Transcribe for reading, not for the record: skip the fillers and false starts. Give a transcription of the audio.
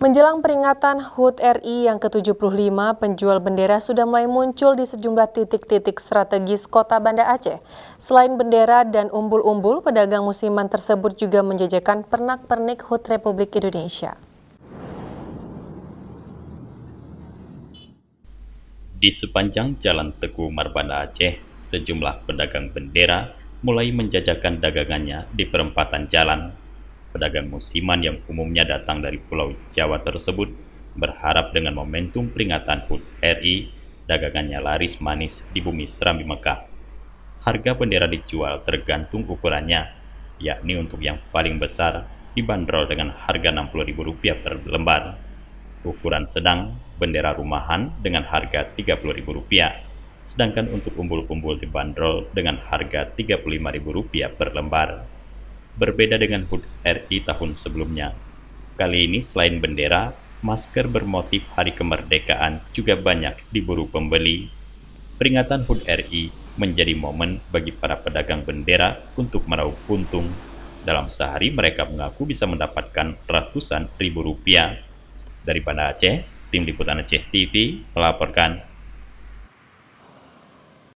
Menjelang peringatan HUT RI yang ke-75, penjual bendera sudah mulai muncul di sejumlah titik-titik strategis kota Banda Aceh. Selain bendera dan umbul-umbul, pedagang musiman tersebut juga menjajakan pernak-pernik HUT Republik Indonesia. Di sepanjang Jalan Teguh Umar Banda Aceh, sejumlah pedagang bendera mulai menjajakan dagangannya di perempatan jalan. Pedagang musiman yang umumnya datang dari Pulau Jawa tersebut berharap dengan momentum peringatan HUT RI, dagangannya laris manis di bumi Serambi Mekah. Harga bendera dijual tergantung ukurannya, yakni untuk yang paling besar dibanderol dengan harga Rp60.000 per lembar. Ukuran sedang, bendera rumahan dengan harga Rp30.000, sedangkan untuk umbul-umbul dibanderol dengan harga Rp35.000 per lembar. Berbeda dengan HUT RI tahun sebelumnya, kali ini selain bendera, masker bermotif Hari Kemerdekaan juga banyak diburu pembeli. Peringatan HUT RI menjadi momen bagi para pedagang bendera untuk meraup untung. Dalam sehari mereka mengaku bisa mendapatkan ratusan ribu rupiah. Dari Banda Aceh, Tim Liputan Aceh TV melaporkan.